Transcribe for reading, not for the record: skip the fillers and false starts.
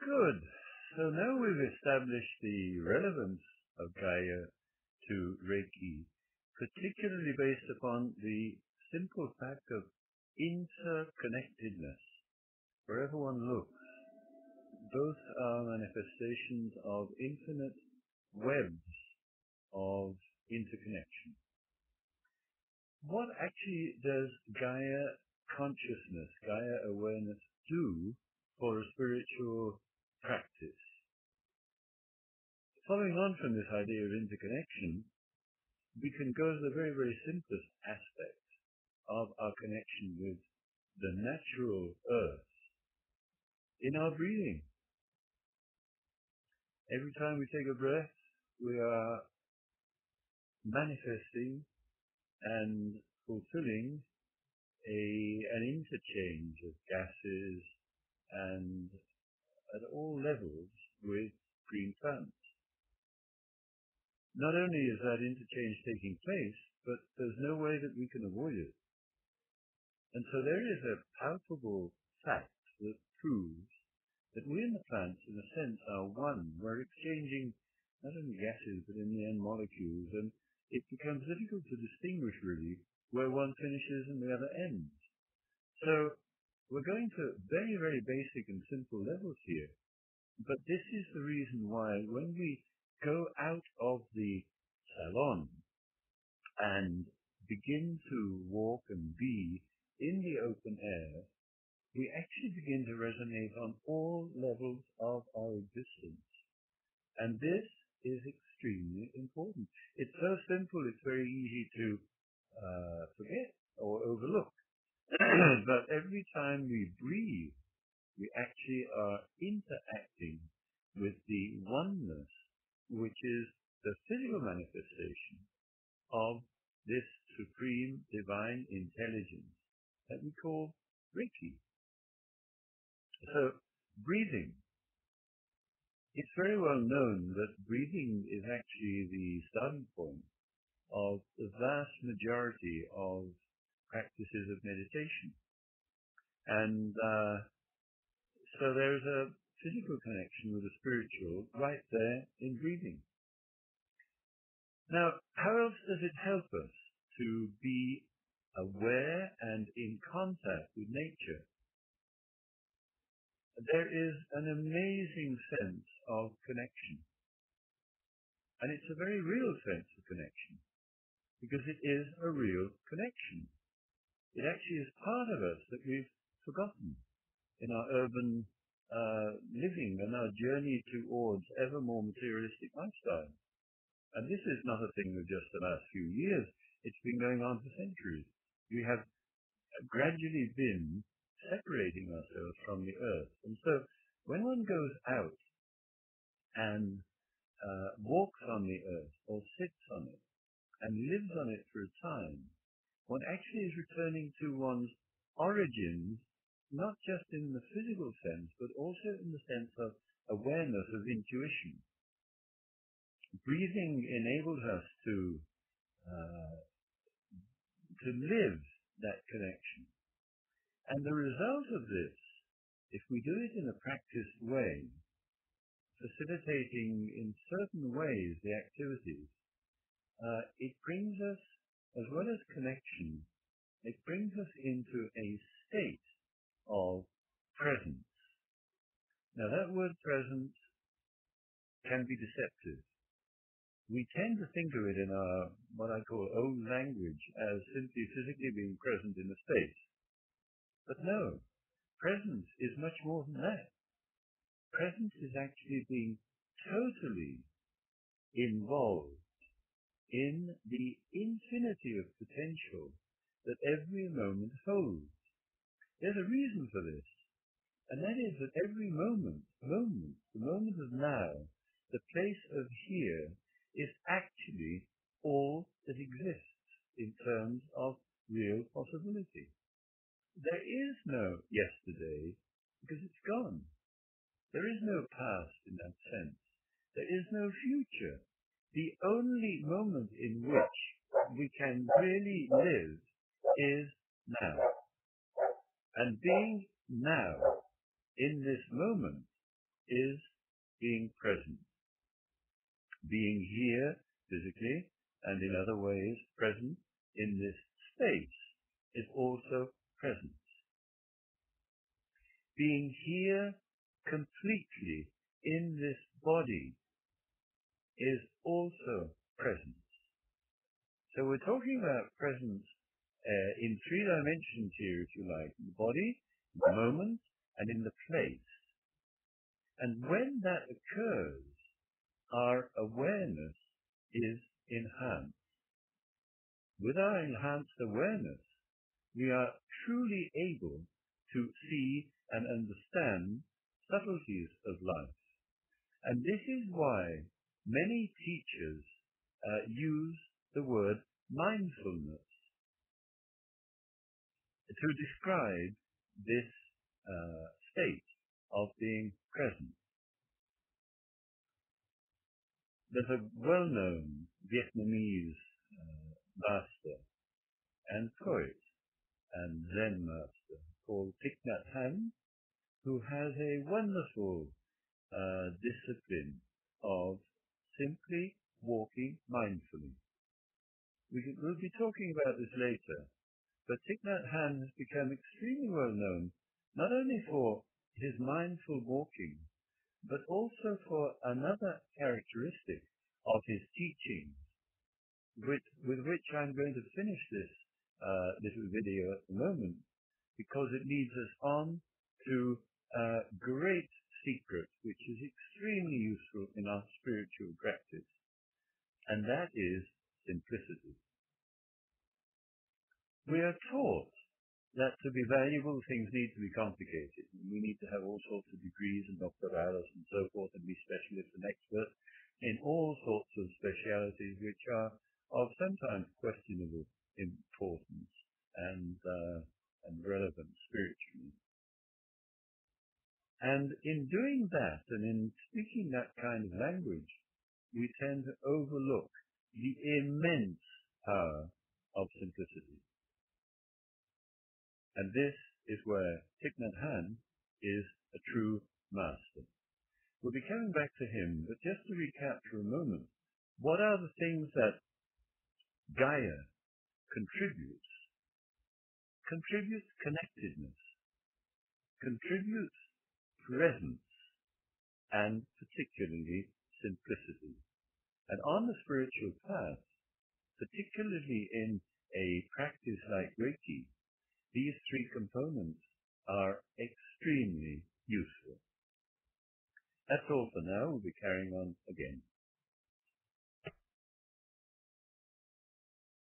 Good. So now we've established the relevance of Gaia to Reiki, particularly based upon the simple fact of interconnectedness. Wherever one looks, both are manifestations of infinite webs of interconnection. What actually does Gaia consciousness, Gaia awareness do for a spiritual practice? Following on from this idea of interconnection, we can go to the very, very simplest aspect of our connection with the natural earth in our breathing. Every time we take a breath, we are manifesting and fulfilling an interchange of gases and at all levels with green plants. Not only is that interchange taking place, but there's no way that we can avoid it. And so there is a palpable fact that proves that we and the plants, in a sense, are one. We're exchanging not only gases, but in the end molecules, and it becomes difficult to distinguish, really, where one finishes and the other ends. So we're going to very, very basic and simple levels here. But this is the reason why when we go out of the salon and begin to walk and be in the open air, we actually begin to resonate on all levels of our existence. And this is extremely important. It's so simple, it's very easy to forget or overlook. But every time we breathe, we actually are interacting with the oneness, which is the physical manifestation of this supreme divine intelligence that we call Reiki. So, breathing. It's very well known that breathing is actually the starting point of the vast majority of practices of meditation. And so there's a physical connection with the spiritual right there in breathing. Now, how else does it help us to be aware and in contact with nature? There is an amazing sense of connection. And it's a very real sense of connection, because it is a real connection. It actually is part of us that we've forgotten in our urban living and our journey towards ever more materialistic lifestyle. And this is not a thing of just the last few years. It's been going on for centuries. We have gradually been separating ourselves from the earth. And so when one goes out and walks on the earth or sits on it and lives on it for a time, one actually is returning to one's origins, not just in the physical sense, but also in the sense of awareness, of intuition. Breathing enables us to live that connection. And the result of this, if we do it in a practiced way, facilitating in certain ways the activities, it brings us, as well as connection, it brings us into a state of presence. Now that word presence can be deceptive. We tend to think of it in our, what I call own language, as simply physically being present in a space. But no, presence is much more than that. Presence is actually being totally involved in the infinity of potential that every moment holds. There's a reason for this, and that is that every moment, the moment of now, the place of here, is actually all that exists in terms of real possibility. There is no yesterday because it's gone. There is no past in that sense. There is no future. The only moment in which we can really live is now. And being now, in this moment, is being present. Being here physically and in other ways present in this space is also presence. Being here completely in this body is also presence. So we're talking about presence in three dimensions here, if you like, in the body, in the moment, and in the place. And when that occurs, our awareness is enhanced. With our enhanced awareness, we are truly able to see and understand subtleties of life. And this is why many teachers use the word mindfulness to describe this state of being present. There's a well-known Vietnamese master and poet and Zen master called Thich Nhat Hanh, who has a wonderful discipline of simply walking mindfully. We'll be talking about this later, but Thich Nhat Hanh has become extremely well known, not only for his mindful walking, but also for another characteristic of his teachings, with which I'm going to finish this little video at the moment, because it leads us on to a great secret which is extremely useful in our spiritual practice, and that is simplicity. We are taught that to be valuable, things need to be complicated. We need to have all sorts of degrees and doctorales and so forth, and be specialists and experts in all sorts of specialities which are of sometimes questionable importance and relevance spiritually. And in doing that, and in speaking that kind of language, we tend to overlook the immense power of simplicity. And this is where Thich Nhat Hanh is a true master. We'll be coming back to him, but just to recap for a moment, what are the things that Gaia contributes? Contributes connectedness, contributes presence, and particularly simplicity. And on the spiritual path, particularly in a practice like Reiki, these three components are extremely useful. That's all for now. We'll be carrying on again.